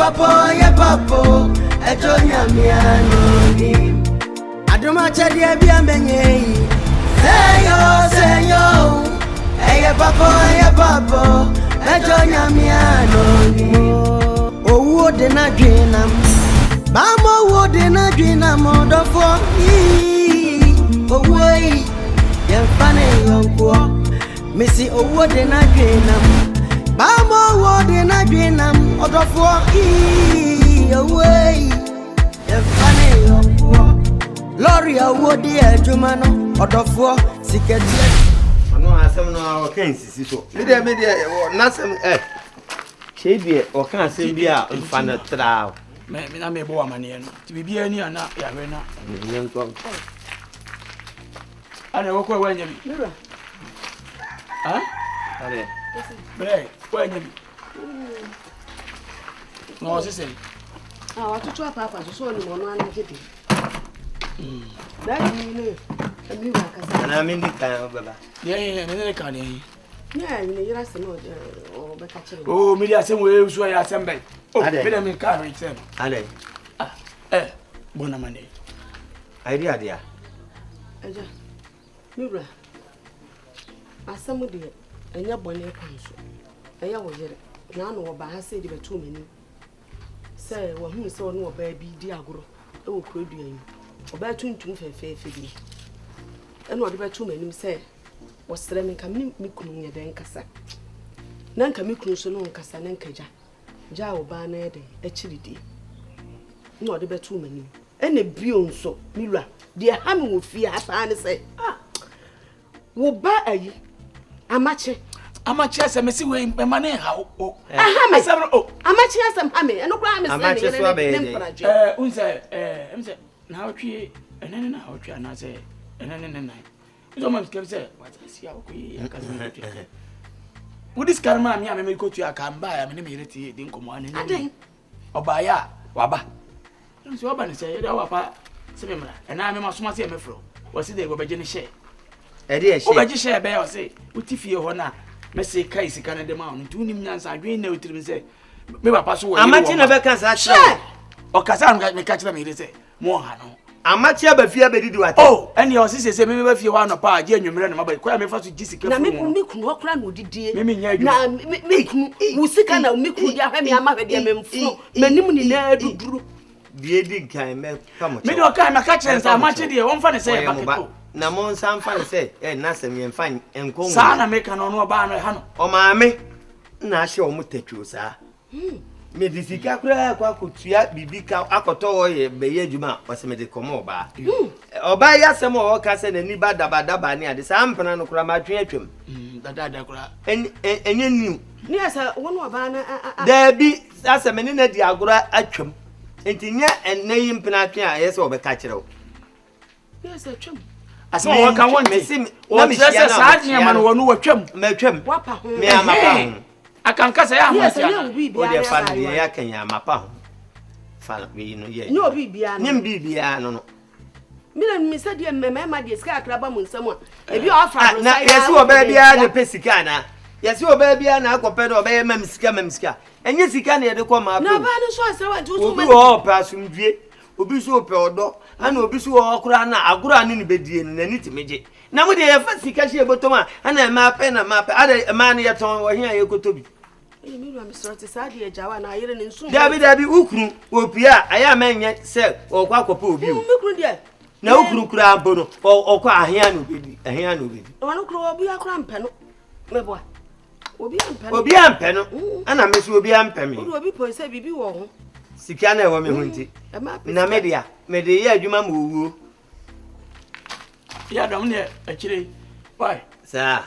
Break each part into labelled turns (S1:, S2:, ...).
S1: papo, Ejonya miano. Adoma chadi abia menye. Say yo. Eye papo, Ejonya miano. Owo de na dwenam. Bamo wo de na dwenam odofo. Owo yi. Yemfane yonko. Missy owo de na dwenam. Bamo wo de na dwenam odofo. Owo yi. Yemfane yonko. Lori owo de adwumano odofo siketi.
S2: No asem no can sisi so. Me dey nasem Chedie o kan asem bia mfa na tra.
S3: Me na me bo amane no. Ti bibia ni ana ya we na.
S2: Me nko.
S3: Ana wo ko wanya bi. Ha?
S2: Ale.
S3: Bre, wanya bi. No se se.
S4: Watoto papa so ni mo no ana gidi. That ni Emi wa kasa.
S2: Na me ndi kan baba.
S3: Yeah, me kan ni.
S4: Yeah, you yira se no o be ka chere.
S3: Oh, me dia asem we so ya asem bai. Oh, me da me kan ri sem.
S2: Ale.
S3: Bona mane.
S2: Idea dia.
S4: Eja. Mira. Asem de enya bone kwanso. Eya wo yire. Na no wo ba ha se de betu mani. Se wo hu se wo no ba bi di agoro. E wo kro duan. Oba tuntum fefefe bi. Eno ode betu manim se wo sere me kam ni mikunu nye den kasa. Na nka mikunu so no nkasa na nka ja oba na ede echiridi. No ode betu manim. Ene bio nso milwa de ha me wo fie asa ne se wo ba ayi amache
S3: asem si we ma ne ha o.
S4: Asem o. Amache asem ha me eno kwa me se
S2: Amache so abe.
S3: Unse emse na otwe enene na otwe na se enene na. Izo mam skem se watasi ya okoyi akazi otwe. Wudi skarma mi ameme ko tu aka mba ya me ne mereti de nkomo ane ni. Oba ya waba. Nso oba ne se ya wapa se me mra. Ena me masoma se emefro. Wasi de go beje ne she.
S2: E de she.
S3: Obaje she be ya se uti fie ho na me se kai sika na de ma no tu nim nyansa adwen na utirim se me papa so wo.
S2: Amachi na be kan sa she.
S3: Okasa no me ka kira me se mo ha no.
S2: Amachi abafia bedidi wate.
S3: Oh, eni o sise me ba fie wa no pa age anwumre na maba kwa me fa so gisika fu.
S4: Na me kunu okra na odidie.
S3: Me nya adwu.
S4: Na me kunu wusika na me kunu dia hwa me ama hwe dia me mfu. Manim ni na aduduru.
S2: Die di kan me pamocho.
S3: Me do ka me ka kire nsa amachi de won fa ne se ba keto.
S2: Na mo nsa fa ne se nasem ye mfa enko.
S3: Sa na me ka no no ba no ha no.
S2: O maame na ahye o mutatwo sa. Medisika kura kwa kutua bibika akoto wo ye beye adwuma wasemede komo oba. Oba ya sem o ka se na ni badabadaba ni ade sa mpena no kura matwe atwam.
S3: Dada kura.
S2: Enye nim.
S4: Ni asa wono oba na
S2: Da bi asem ni na di agora atwam. Enti nya enyi mpena atwe a yese obeka kire wo.
S4: Ni asa twam.
S3: Asem wo ka won me. O se sa adwen ma no wonu watwam.
S2: Matwam.
S4: Wapa ho.
S2: Me amapa ho.
S3: Akan kasa ya
S4: Yes,
S3: amachi.
S4: no
S2: O de fa de ya kan ya amapa ho. Fa we no ye.
S4: No bibia no.
S2: Nim bibia no.
S4: Mina mi se de mema de ska akraba mu nsam a. Ebi o fa no
S2: na yesi oba bia na pesika na. Yesi oba bia na akopɛ de oba ye mamsika. Enye sika na ye de kɔ ma.
S4: Na ba no so asawa ntu so
S2: obi o pa asumdue. Obi so opɛ odo. Ana obi so okura na agura ne bedie no nani timeje. Na mo de ye fa sika hye botoma ana ma pɛ na ma pɛ. Ada ma ne ye ton wo hia ye kotobi.
S4: Mi ru am sorti sa de ajawa na ayere ne nsu.
S2: Dabi ukuru opia aya manye se okwa akopɛ obi o.
S4: Mi kuru de.
S2: Na ukuru kura abono okwa ahia no bedi. Ahia no bedi.
S4: Wanu kuru obi akura mpɛ no. Mebo. Obi ampɛ no.
S2: Obi ampɛ no. Ana meso obi ampɛ me.
S4: Obi po se bibi wo ho.
S2: Sika na ewo me ho nti. Na media, me de ye adwuma ma owuo.
S3: Ya dom ne akire. Why?
S2: Sa.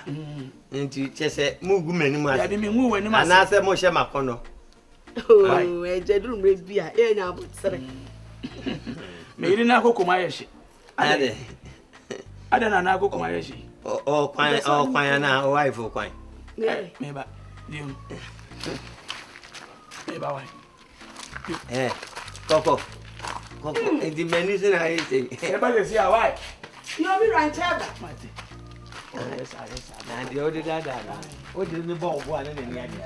S2: Nti chese mugu manim ase.
S3: Ya bi me nwu wanim ase.
S2: Ana se mo hye makono.
S4: Oh, ejeduru mre bia, e nya abotsere.
S3: Me iri na kokoma yeshi.
S2: Ade.
S3: Ade na na kokoma yeshi.
S2: O kwan na o wife o kwan.
S3: Me ba. Dim. Me ba why?
S2: Koko. Edi meni se na yete.
S3: E ba yesi a why?
S4: You be ranchada.
S3: Mate. Yes.
S2: Na de o de dada. O de ni bo bo ane ni ade.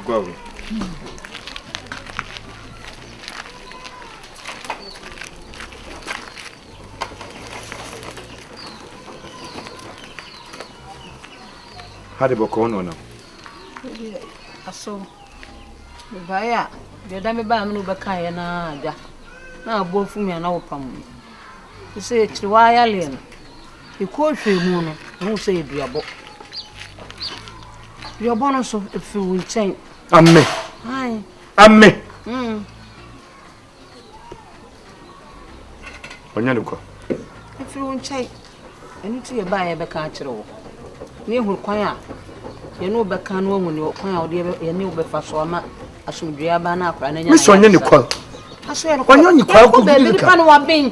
S5: Go. How did you go on?
S6: So, Vaya, the dame bam no bakaya na ja. Na both me and our pam. You say it's why alien. You call for moon, who say your bonus of if you will change.
S5: Amen.
S6: Aye.
S5: Amen.
S6: If you won't change, I need to buy a becatcher. Near who choir. You know, Bacan woman, your choir, you knew before so I'm a should be a banana.
S5: Miss Sonia Nicole.
S6: I said,
S5: when you call
S6: baby, what being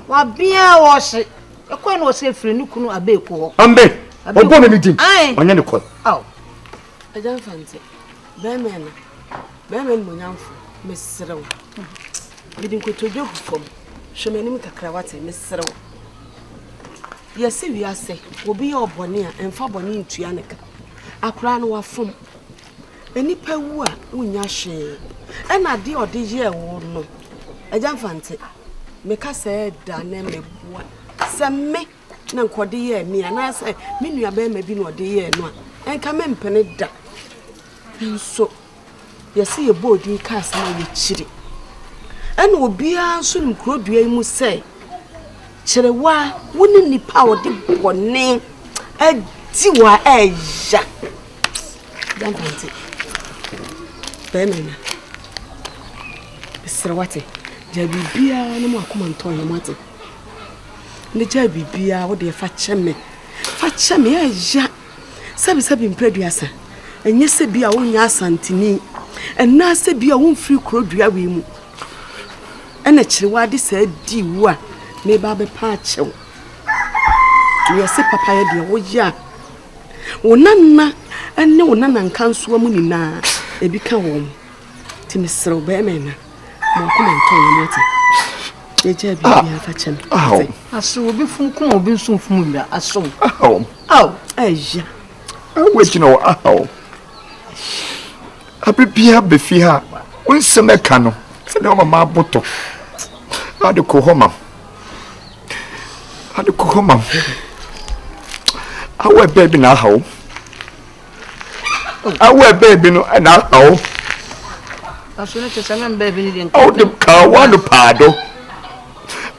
S6: what beer was it? A coin was safe for Nukuno a bake.
S5: Amen. A woman anything. Aye, when you call.
S4: Oh, I don't fancy. Bearman, Miss Serro. Didn't go to joke from Shemanica Cravate, Miss Serro. Yes, we are say, will be your bonnier and for bonnie to Yannica. A crown or from any pewa, Unyashe. And I dear or dear or no. I don't fancy. Make us say, Dane me boy. Send me, no quadia me, and I say, Minia Bay may be no dear no. And come in penny da. And so, you see a body cast my chitty. And will be a soon could you must say. Cherewa, wouldn't ni power the one name a Tiwa Asia. Don't fancy. Bemen. Mr. Watty, Jabby Bia, no more come and toy him. The Jabby Bia, what dear Fatchame. Fatchame, Asia. Sabis have been previous. And yes, be a own Asante, and now say be a own free crowd. And a Chewadi said, Diwa. Me babe pacho. We say papa dear wo ya. Wo nana ene wo nana nkanso amuni na e bi ka wo. Ti mesro be me na. Mo ko menton ye moti. E ja bi afa chem. Aso obi fun ko obi nso fun bia aso. Eja.
S5: Wait you know Abibia be fi ha. Won se meka no. Se na mama boto. Ade ko homa. Ade ko homa. Awe baby na how. Awe baby no na how.
S6: Aso ne tse na baby ni den.
S5: O de kawanu pado.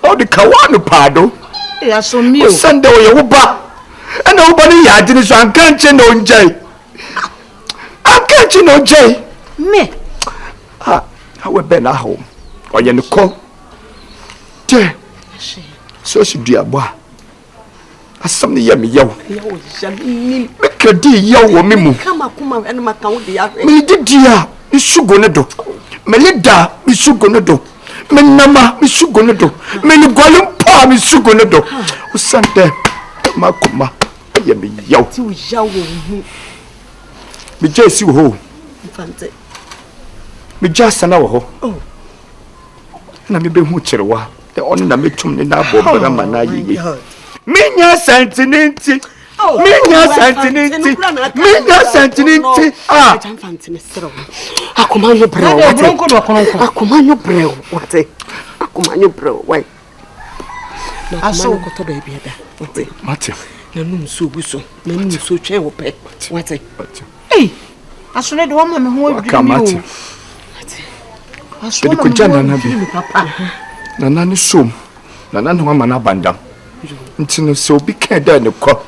S5: O de kawanu pado.
S6: E aso mi o.
S5: Sande o ye wo ba. Ana wo ba ni ya jini so anka nche no njai. Anka nche no njai.
S6: Me.
S5: Awe be na how. O ye ne ko. Te. So she do aba. Asam ni ye me yaw.
S4: Yaw jamini.
S5: Me kredi yaw wo me mu.
S4: Kama kuma ene maka wo de ya.
S5: Me didia, me sugo ne do. Me leda, me sugo ne do. Me nama, me sugo ne do. Me ni gwalum pa, me sugo ne do. Usante makuma ye me yaw.
S4: Ti wo yaw wo hu.
S5: Me jesi wo ho.
S4: Infante.
S5: Me jasa na wo ho. Na me be hu chirewa. The on na me tum ne na bo bra mana yiye. Minya sentinenti. Minya sentinenti. Minya sentinenti.
S4: Jamfanti mesro. Akoma yo bro. Akoma yo bro. What? Akoma yo bro. Why? Aso ko to do bia da. What?
S5: Mate.
S4: Na num so buso. Na num so twe wo pe. What?
S6: Hey. Aso ne do ma me ho adwiri mi o.
S5: Aso ko jana na bi. Papa. Nana ni som. Nana no ma na bandam. Ntino so bi kan da ne ko.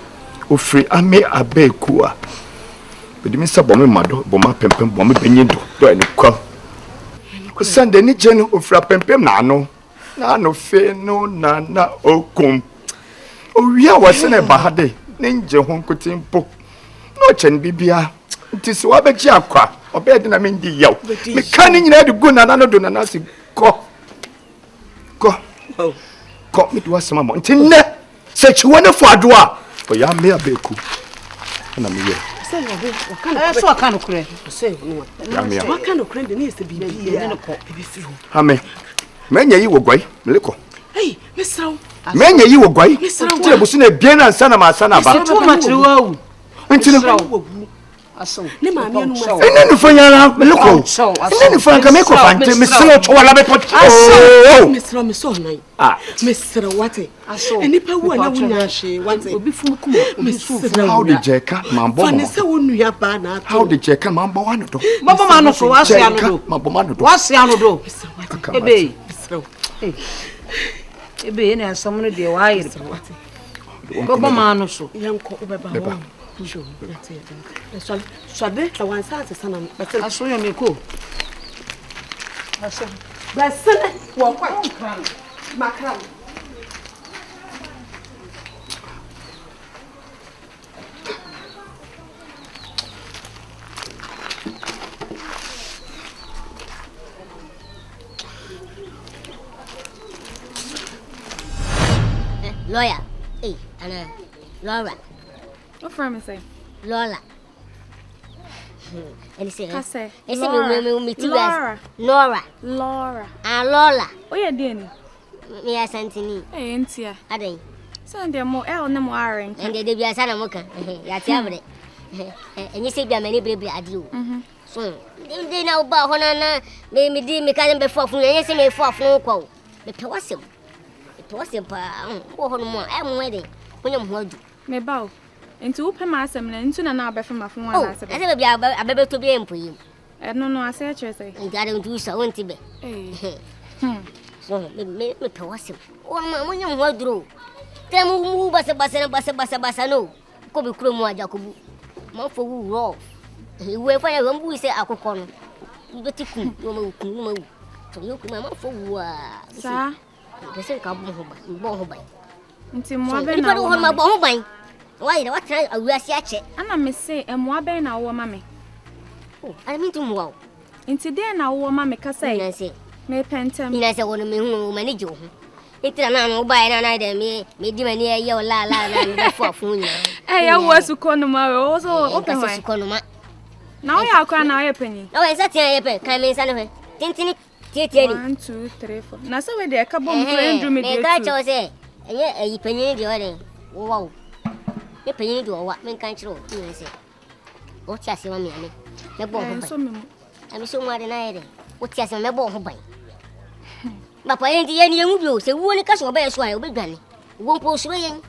S5: Ofri ame AGYA KOO. Bedi mi sa bomme mado, bomma pempem, bomme benyindo. Do ne ko. Ko sande ni jenu ofra pempem na ano. Na no fe no na okum. Owia wase na ba hade. Ne nje ho nkotimpo. No chen bibia. Nti so abeji akwa. Obedi na me ndi yaw. Me kan nyina de go na no do na si ko. Ko me do asema mo. Nti ne se chiwone fo adoa. O ya me AGYA KOO. Na me ye.
S6: So Akan Twi.
S4: Say no.
S5: Ya me.
S4: What kind of friend ni se bibi ne ko. Bibi firu.
S5: Ame. Menya yi wo gwai, meleko.
S4: Hey, Mr.
S5: Menya yi wo gwai. Tire busu na bien na sana ma sana ba.
S6: Too much wo.
S5: Nti ne.
S6: aso
S4: ne maame no mu
S5: ene fanyana meleko ene fanka meko fante meselo chwala be pot
S4: mesro nan mesro wate
S6: aso
S4: enipa wu na wunya hye wate
S6: obi fum kuma
S4: mesro
S5: how the jeka mambo
S4: fane se wonu ya ba na ato
S5: how the jeka mambo wano do
S6: baba ma no so wase anu do
S5: mambo mano do
S6: wase anu do ebe
S4: mesro
S6: ebe ene asam no de wa ayire baba ma no so
S4: yanko ubeba ho jo yate swade la wansa asesa na betel
S6: aso yo meko aso
S4: besene wo kwa makram
S7: lawyer. Hey, Anna. Laura.
S8: What firm is it?
S7: Lola. And say,
S8: Laura.
S7: Laura.
S8: Laura.
S7: Ah, Lola.
S8: Oh, yeah, Danny.
S7: Me Asante.
S8: Hey, Intia.
S7: Ade.
S8: Send them more L, no more iron.
S7: And they be a son of Moka. Yatiabre. And you say, be a many baby at you. So, they know about Honana. Maybe me can't be for food. Yes, me for phone. The Tawassim. It was a more. I'm waiting. When I'm holding.
S8: Me bow. Into open my assembly into an hour from my phone.
S7: I never be a baby to be for you.
S8: I don't know. I say,
S7: and I don't do so. Won't be. So, me Tawassim. Oh, when you hold through. Tell me who was a bassa no. Could be Krumo Jacobu. Month for who raw. He will find a room who say Akon. You better come. So you come out for sir. The same couple born by.
S8: Until more
S7: than my born by. Why, what time I will see a check?
S8: And I may say, and more than our mammy.
S7: Oh, I mean to wow.
S8: Into then our mammy can say, I say, may pentam.
S7: I say, one of me who manage you. It's an animal by an idea, me demon near your la for food.
S8: Hey, I was to call tomorrow also open my column. Now I can't now a penny. No, I said, I come in, son of it. 1, 2, 3, 4. Now, so with the couple of me, I say, and yet a penny the other. Wow. A penny to what men can't show. You say, what's your mammy? I'm so mad and I did. What's your son about by? But I ain't the any young blue, so one castle by a swire will be done. Won't post swaying.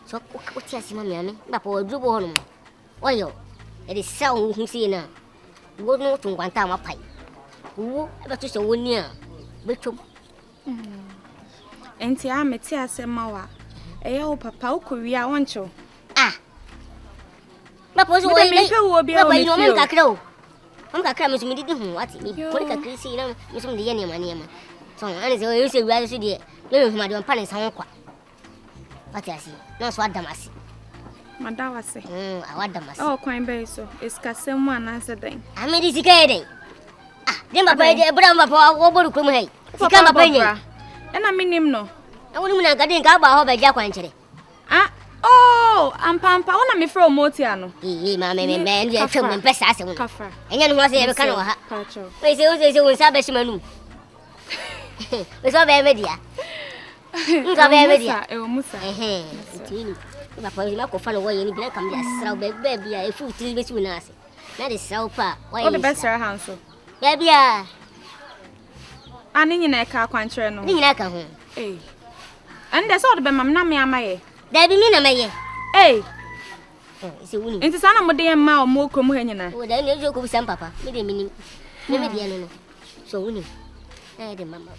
S8: So, what's your mammy? But for a dribble on. Oil. It is so who see now. Go no to one time a pipe. Who ever to so near? But and Tia Metia said, Mawa. Eh, papa, Korea, want you. Ah, but was away, will be away. I'm a crime, me didn't want me. Put a crazy, Miss Indiana, my name. So, I you say, rather, see, little Madame Panis, how what I see, no swat damas. Madame was saying, I want damas. Oh, quite very so. It's Cassam one answer then. I made it again. Then my baby, Brahma, over to Kumay. Come up, and I mean him no. I wouldn't have got in Gaba over Jaquanche. Ah, oh, I'm Pampa, on me from Motiano. Mammy, man, you're from best as a coffer. And then was ever kind of a patcho. They say, was Sabashmanu. It's all very media. It's all very media. If I not follow away any black and yes, baby, a fool 3 weeks with us. That is so far. Why the best house? Baby, I need a car quanture no. Eh. And that's all the mamma, may. There be mean a may. Eh. It's an amodea ma more communia. Would I joke with some papa? Maybe so winning. Eh, the mamma.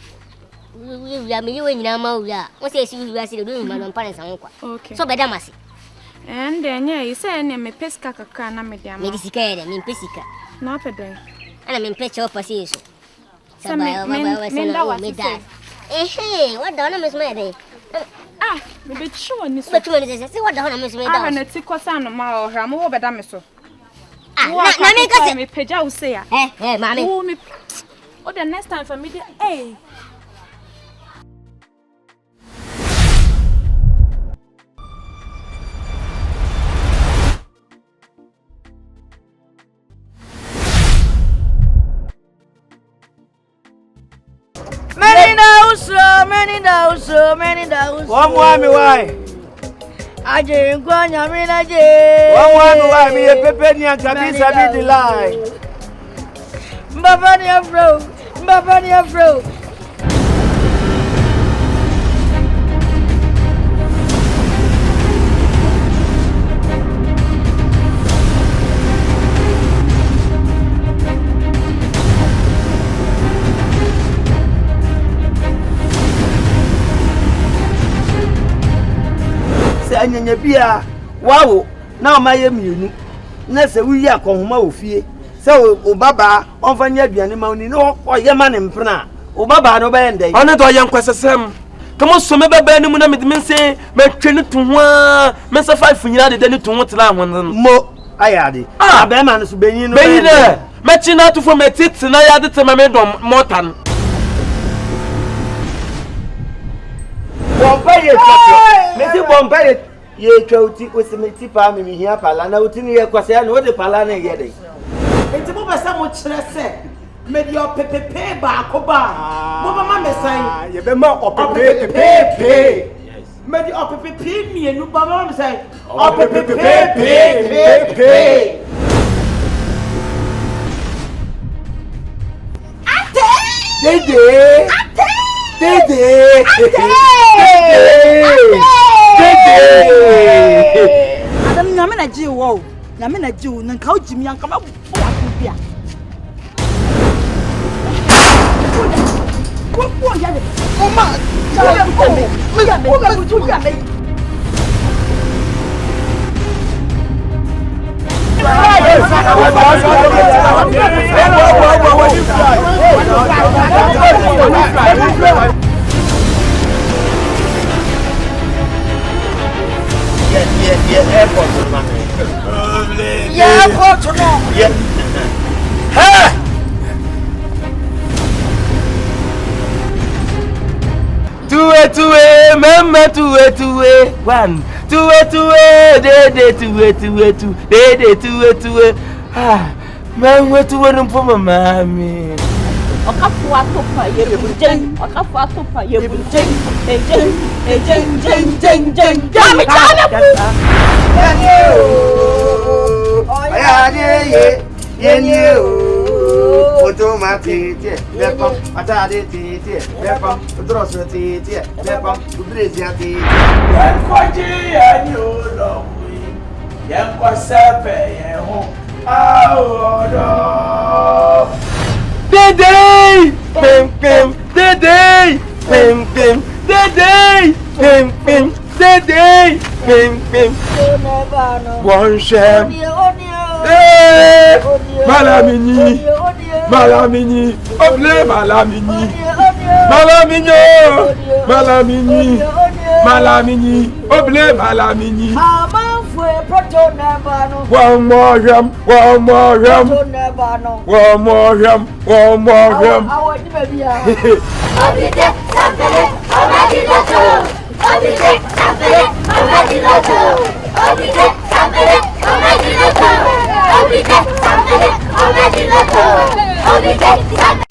S8: We are you in Yama. What says you are doing my parents' uncle? Okay. So, Bedamasi. And then, yeah, you say, me pesca cana medium. Medicare, I mean, Pessica. Not a day. And I'm in picture of position. Some men that. Eh, what done, Miss Mary? Ah, the sure, Miss what done, Miss Mary? I'm a tick was on a mile, Ramo, but I'm so. Ah, I make a page, say, eh, mammy. Oh, the next time for me, eh. Many doubts.
S6: One more, me why?
S1: Aje ngonya mina je.
S2: One why me a pepe ni akabisa BEDIIDE.
S1: Mbaba ni afro. Mbaba ni afro.
S2: Anyanya bia wawo na o maye mienu na se wuyi akonhoma ofie se o baba onfanya aduane ma oni no oye ma ne mpena o baba no be ndey
S9: ono to oye nkwasesem kamo so me baba ni mu na me se metwe ne to ho a me se 5 nyina de ne to ho tela ho
S2: mo ayade aba ma no so benyin no
S9: BEDIIDE me chi na to fo metiti na ya de tema me dom motan
S2: Bompaye twa me ti bompaye ye twauti osimeti pa me hia pala na uti ni ye kwase ya no de pala na ye dey
S3: enti mo besa mo kire se me di opepepe ba ko ba mo ba ma mesan
S5: ye be ma opepepe
S3: me di opepepe mienu ba ma mesan
S5: opepepe
S2: Dede
S1: Adam nyame na ji wo. Nyame na ji wo nka o jimi anka ma bo akubia. Wo ya de. Mama, ya me.
S2: Airport no man.
S1: Airport no.
S2: Yeah.
S9: ha tuwe mama tuwe one tuwe dede tuwe mama tuwe numpo mami
S6: Okafu atopa yebujen. Okafu atopa yebujen. Jen. Jami chana.
S2: Ye automatique lepam atade tete lepam drosso tete lepam brezia tete
S3: kwaji ya ni olowi ye ko sepe ye ho aodo
S9: Dede pem dede pem one sham Malamini, oble malamini, oble malamini. One more ram.
S7: I'll be